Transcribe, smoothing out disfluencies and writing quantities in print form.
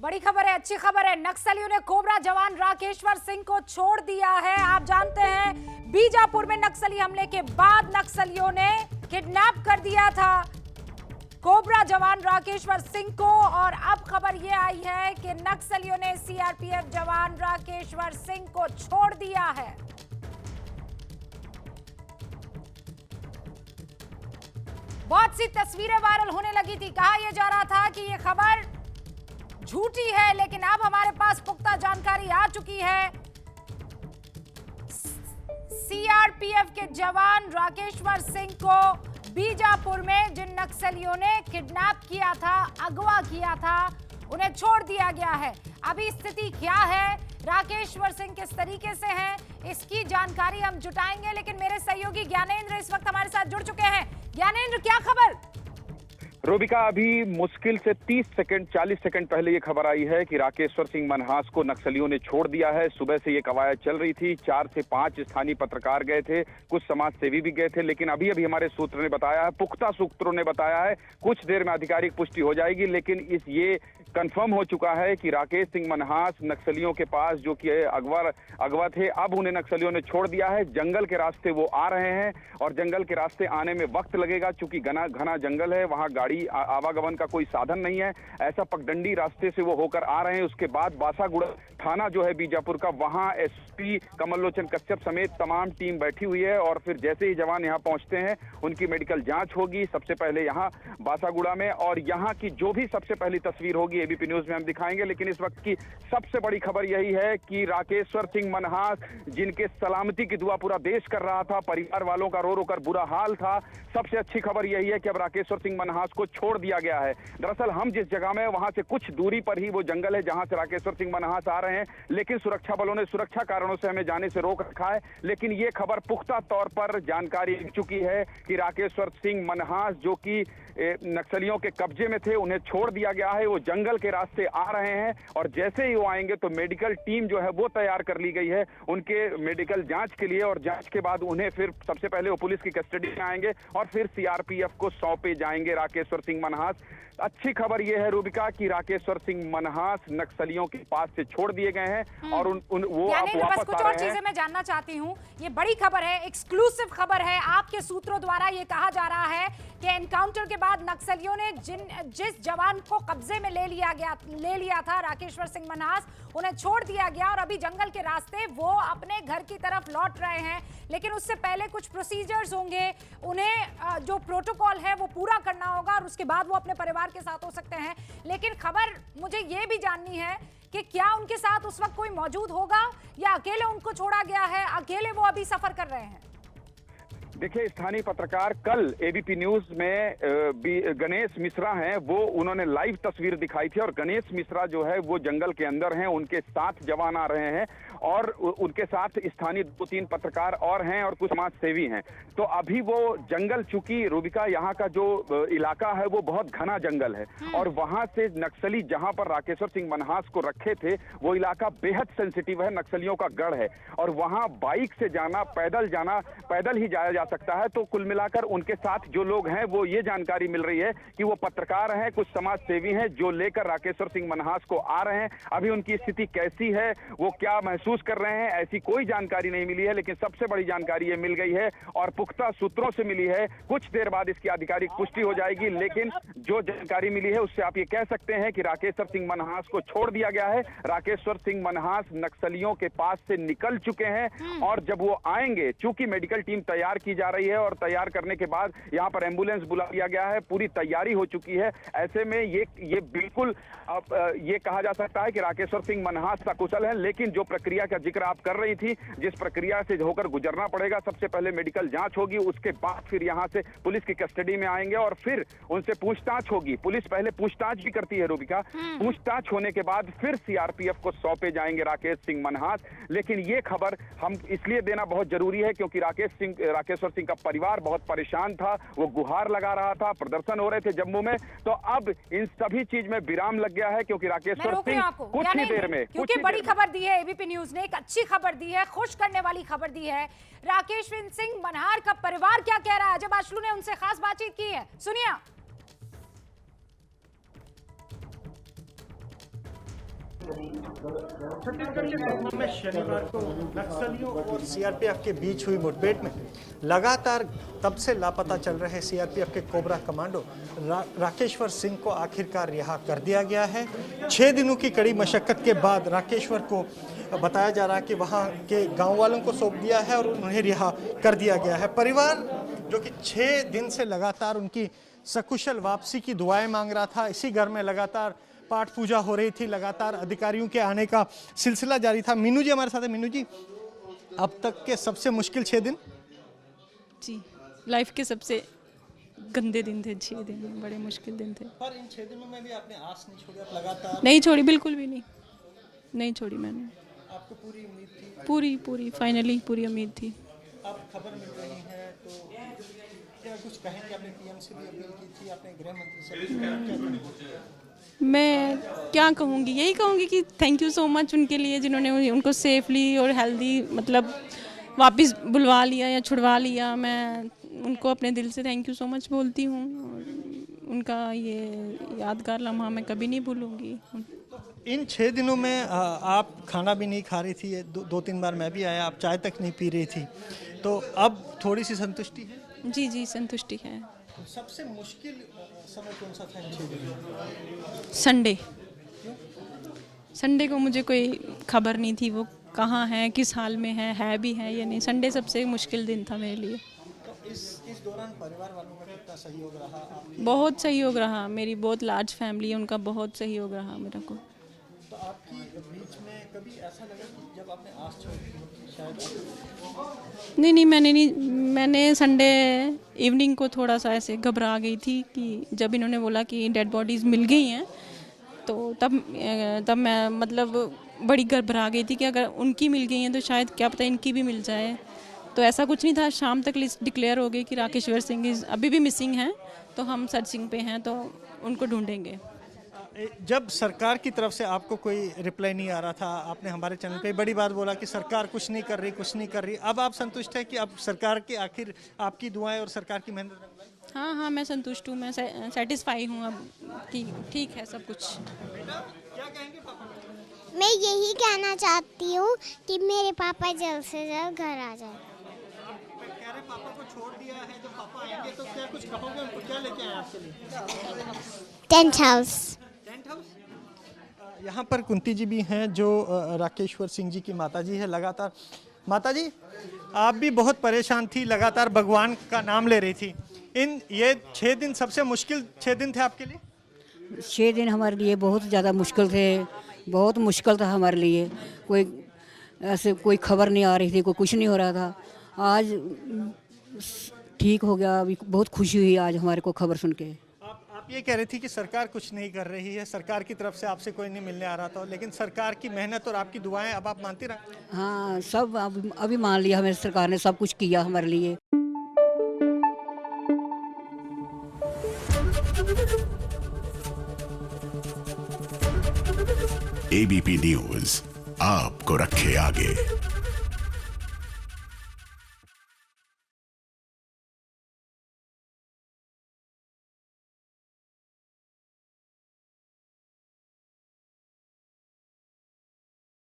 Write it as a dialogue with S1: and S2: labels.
S1: बड़ी खबर है, अच्छी खबर है। नक्सलियों ने कोबरा जवान राकेश्वर सिंह को छोड़ दिया है। आप जानते हैं बीजापुर में नक्सली हमले के बाद नक्सलियों ने किडनैप कर दिया था कोबरा जवान राकेश्वर सिंह को, और अब खबर यह आई है कि नक्सलियों ने सीआरपीएफ जवान राकेश्वर सिंह को छोड़ दिया है। बहुत सी तस्वीरें वायरल होने लगी थी। कहा यह जा रहा था कि यह खबर झूठी है, लेकिन अब हमारे पास पुख्ता जानकारी आ चुकी है। सीआरपीएफ के जवान राकेश्वर सिंह को बीजापुर में जिन नक्सलियों ने किडनैप किया था, अगवा किया था, उन्हें छोड़ दिया गया है। अभी स्थिति क्या है, राकेश्वर सिंह किस तरीके से हैं, इसकी जानकारी हम जुटाएंगे, लेकिन मेरे सहयोगी ज्ञानेंद्र इस वक्त हमारे साथ जुड़ चुके हैं। ज्ञानेंद्र, क्या खबर?
S2: रूबिका, अभी मुश्किल से 30 सेकंड 40 सेकंड पहले ये खबर आई है कि राकेश्वर सिंह मनहास को नक्सलियों ने छोड़ दिया है। सुबह से ये कवायद चल रही थी, 4 से 5 स्थानीय पत्रकार गए थे, कुछ समाज सेवी भी गए थे, लेकिन अभी अभी हमारे सूत्र ने बताया है, पुख्ता सूत्रों ने बताया है, कुछ देर में आधिकारिक पुष्टि हो जाएगी, लेकिन ये कंफर्म हो चुका है कि राकेश सिंह मनहास नक्सलियों के पास जो कि अगवा थे, अब उन्हें नक्सलियों ने छोड़ दिया है। जंगल के रास्ते वो आ रहे हैं और जंगल के रास्ते आने में वक्त लगेगा, चूंकि घना जंगल है, वहां गाड़ी आवागमन का कोई साधन नहीं है। ऐसा पगडंडी रास्ते से वो होकर आ रहे हैं। उसके बाद बासागुड़ा थाना जो है बीजापुर का, वहां एसपी कमल लोचन कश्यप समेत तमाम टीम बैठी हुई है, और फिर जैसे ही जवान यहाँ पहुंचते हैं उनकी मेडिकल जांच होगी सबसे पहले यहाँ बासागुड़ा में, और यहाँ की जो भी सबसे पहली तस्वीर होगी एबीपी न्यूज में हम दिखाएंगे। लेकिन इस वक्त की सबसे बड़ी खबर यही है कि राकेश्वर सिंह मनहास, जिनके सलामती की दुआ पूरा देश कर रहा था, परिवार वालों का रो रो कर बुरा हाल था, सबसे अच्छी खबर यही है कि अब राकेश्वर सिंह मनहास को छोड़ दिया गया है। दरअसल हम जिस जगह में, वहां से कुछ दूरी पर ही वो जंगल है जहां से राकेश्वर सिंह मनहास आ रहे हैं, लेकिन सुरक्षा बलों ने सुरक्षा कारणों से हमें जाने से रोक रखा है। लेकिन ये खबर पुख्ता तौर पर जानकारी मिल चुकी है कि राकेश्वर सिंह मनहास, जो कि नक्सलियों के कब्जे में थे, उन्हें छोड़ दिया गया है। वो जंगल के रास्ते आ रहे हैं, और जैसे ही वो आएंगे तो मेडिकल टीम जो है वो तैयार कर ली गई है उनके मेडिकल जांच के लिए, और जांच के बाद उन्हें फिर सबसे पहले वो पुलिस की कस्टडी में आएंगे और फिर सीआरपीएफ को सौंपे जाएंगे राकेश्वर सिंह मनहास। अच्छी खबर यह है रूबिका कि राकेश्वर सिंह मनहास नक्सलियों के पास से छोड़ दिए गए हैं और वो अब वापस
S1: कुछ और चीजें मैं जानना चाहती हूँ। ये बड़ी खबर है, एक्सक्लूसिव खबर है, आपके सूत्रों द्वारा ये कहा जा रहा है कि एनकाउंटर के बाद नक्सलियों ने जिस जवान को कब्जे में ले लिया था राकेश्वर सिंह मनहास, उन्हें छोड़ दिया गया और अभी जंगल के रास्ते वो अपने घर की तरफ लौट रहे हैं। लेकिन उससे पहले कुछ प्रोसीजर्स होंगे, उन्हें जो प्रोटोकॉल है वो पूरा करना होगा और उसके बाद वो अपने परिवार के साथ हो सकते हैं। लेकिन खबर मुझे ये भी जाननी है कि क्या उनके साथ उस वक्त कोई मौजूद होगा या अकेले उनको छोड़ा गया है, अकेले वो अभी सफर कर रहे हैं?
S2: देखिए, स्थानीय पत्रकार कल एबीपी न्यूज में गणेश मिश्रा हैं, वो उन्होंने लाइव तस्वीर दिखाई थी, और गणेश मिश्रा जो है वो जंगल के अंदर हैं, उनके साथ जवान आ रहे हैं और उनके साथ स्थानीय 2-3 पत्रकार और हैं और कुछ समाज सेवी हैं। तो अभी वो जंगल, चूंकि रूबिका यहाँ का जो इलाका है वो बहुत घना जंगल है, और वहां से नक्सली जहां पर राकेश्वर सिंह मनहास को रखे थे वो इलाका बेहद सेंसिटिव है, नक्सलियों का गढ़ है, और वहां बाइक से जाना, पैदल ही जाया जा सकता है। तो कुल मिलाकर उनके साथ जो लोग हैं, वो ये जानकारी मिल रही है कि वो पत्रकार हैं, कुछ समाज सेवी हैं जो लेकर राकेश्वर सिंह मनहास को आ रहे हैं। अभी उनकी स्थिति कैसी है, वो क्या महसूस कर रहे हैं, ऐसी कोई जानकारी नहीं मिली है, लेकिन सबसे बड़ी जानकारी ये मिल गई है और पुख्ता सूत्रों से मिली है। कुछ देर बाद इसकी आधिकारिक पुष्टि हो जाएगी, लेकिन जो जानकारी मिली है उससे आप ये कह सकते हैं कि राकेश्वर सिंह मनहास को छोड़ दिया गया है। राकेश्वर सिंह मनहास नक्सलियों के पास से निकल चुके हैं, और जब वो आएंगे, चूंकि मेडिकल टीम तैयार की जा रही है और तैयार करने के बाद यहाँ पर एम्बुलेंस बुला दिया गया है, पूरी तैयारी हो चुकी है। ऐसे में ये बिल्कुल ये कहा जा सकता है कि राकेश्वर सिंह मनहास सकुशल है। लेकिन जो प्रक्रिया का जिक्र आप कर रही थी, जिस प्रक्रिया से होकर गुजरना पड़ेगा, सबसे पहले मेडिकल जांच होगी, उसके बाद फिर यहाँ से पुलिस की कस्टडी में आएंगे और फिर उनसे पूछताछ होगी। पुलिस पहले पूछताछ भी करती है रूबिका, पूछताछ होने के बाद फिर सीआरपीएफ को सौंपे जाएंगे राकेश सिंह मनहास। लेकिन ये खबर हम इसलिए देना बहुत जरूरी है क्योंकि राकेश्वर सिंह का परिवार बहुत परेशान था, वो गुहार लगा रहा था, प्रदर्शन हो रहे थे जम्मू में। तो अब इन सभी चीज में विराम लग गया है क्योंकि राकेश्वर सिंह कुछ ही देर में,
S1: क्योंकि बड़ी खबर दी है एबीपी न्यूज ने, एक अच्छी खबर दी है, खुश करने वाली खबर दी है। राकेश्वर सिंह मनहास का परिवार क्या कह रहा है, जब आशलू ने उनसे खास बातचीत की है, सुनिए।
S3: छत्तीसगढ़ के सुकमा में शनिवार को नक्सलियों और सीआरपीएफ के बीच हुई मुठभेड़ में लगातार तब से लापता चल रहे सीआरपीएफ के कोबरा कमांडो राकेश्वर सिंह को आखिरकार रिहा कर दिया गया है। 6 दिनों की कड़ी मशक्कत के बाद राकेश्वर को बताया जा रहा है कि वहां के गांव वालों को सौंप दिया है और उन्हें रिहा कर दिया गया है। परिवार जो कि 6 दिन से लगातार उनकी सकुशल वापसी की दुआएं मांग रहा था, इसी घर में लगातार पाठ पूजा हो रही थी, लगातार अधिकारियों के आने का सिलसिला जारी था। मीनू जी हमारे साथ है। मीनू जी, अब तक के सबसे मुश्किल 6 दिन?
S4: जी, लाइफ के सबसे गंदे दिन थे 6 दिन, बड़े मुश्किल दिन थे।
S3: पर इन 6 दिनों में भी आपने आस नहीं छोड़ी, आप लगातार?
S4: नहीं छोड़ी, बिल्कुल भी नहीं छोड़ी मैंने।
S3: आपको पूरी उम्मीद थी?
S4: पूरी फाइनली पूरी उम्मीद थी।
S3: अब खबर मिल रही है तो क्या कुछ कहेंगे? आपने पीएम से भी अपील की थी, आपने गृह मंत्री से भी क्या?
S4: मैं क्या कहूँगी, यही कहूँगी कि थैंक यू सो मच उनके लिए जिन्होंने उनको सेफली और हेल्दी मतलब वापस बुलवा लिया या छुड़वा लिया। मैं उनको अपने दिल से थैंक यू सो मच बोलती हूँ। उनका ये यादगार लम्हा मैं कभी नहीं भूलूँगी।
S3: इन 6 दिनों में आप खाना भी नहीं खा रही थी, 2-3 बार मैं भी आया, आप चाय तक नहीं पी रही थी, तो अब थोड़ी सी संतुष्टि है?
S4: जी संतुष्टि है।
S3: सबसे मुश्किल समय कौन सा था इन 6 दिनों में?
S4: संडे को मुझे कोई खबर नहीं थी वो कहाँ है, किस हाल में है भी है या नहीं। संडे सबसे मुश्किल दिन था मेरे लिए।
S3: तो इस दौरान परिवार वालों का कितना सहयोग रहा?
S4: बहुत सहयोग रहा, मेरी बहुत लार्ज फैमिली है, उनका बहुत सहयोग रहा मेरे को।
S3: तो आपकी बीच में कभी ऐसा लगा कि जब आपने आस छोड़ी शायद?
S4: नहीं मैंने संडे इवनिंग को थोड़ा सा ऐसे घबरा गई थी कि जब इन्होंने बोला कि डेड बॉडीज़ मिल गई हैं तो तब मैं मतलब बड़ी घबरा गई थी कि अगर उनकी मिल गई हैं तो शायद क्या पता इनकी भी मिल जाए। तो ऐसा कुछ नहीं था। शाम तक लिस्ट डिक्लेयर हो गई कि राकेश्वर सिंह अभी भी मिसिंग हैं, तो हम सर्चिंग पे हैं, तो उनको ढूंढेंगे।
S3: जब सरकार की तरफ से आपको कोई रिप्लाई नहीं आ रहा था, आपने हमारे चैनल पे बड़ी बात बोला कि सरकार कुछ नहीं कर रही, अब आप संतुष्ट है कि अब सरकार के आखिर आपकी दुआएं और सरकार की मेहनत?
S4: हाँ मैं संतुष्ट हूँ, मैं सेटिस्फाई हूँ अब कि ठीक है सब कुछ।
S3: क्या कहेंगे पापा?
S5: मैं यही कहना चाहती हूँ कि मेरे पापा जल्द से जल्द घर आ जाए।
S3: कह रहे पापा को छोड़ दिया है, जब पापा आएंगे तो क्या कुछ कहोगे उनको? क्या लेके आए आपके लिए?
S5: Tent house.
S3: यहाँ पर कुंती जी भी हैं जो राकेश्वर सिंह जी की माता जी है। लगातार माता जी आप भी बहुत परेशान थी, लगातार भगवान का नाम ले रही थी। ये 6 दिन सबसे मुश्किल 6 दिन थे आपके लिए?
S6: 6 दिन हमारे लिए बहुत ज़्यादा मुश्किल थे, बहुत मुश्किल था हमारे लिए। कोई खबर नहीं आ रही थी, कोई कुछ नहीं हो रहा था। आज ठीक हो गया, अभी बहुत खुशी हुई आज हमारे को खबर सुन के।
S3: आप ये कह रही थी कि सरकार कुछ नहीं कर रही है, सरकार की तरफ से आपसे कोई नहीं मिलने आ रहा था, लेकिन सरकार की मेहनत और आपकी दुआएं अब आप मानती रहे?
S6: हाँ सब अभी मान लिया, हमारी सरकार ने सब कुछ किया हमारे लिए।
S7: एबीपी न्यूज़ आपको रखे आगे।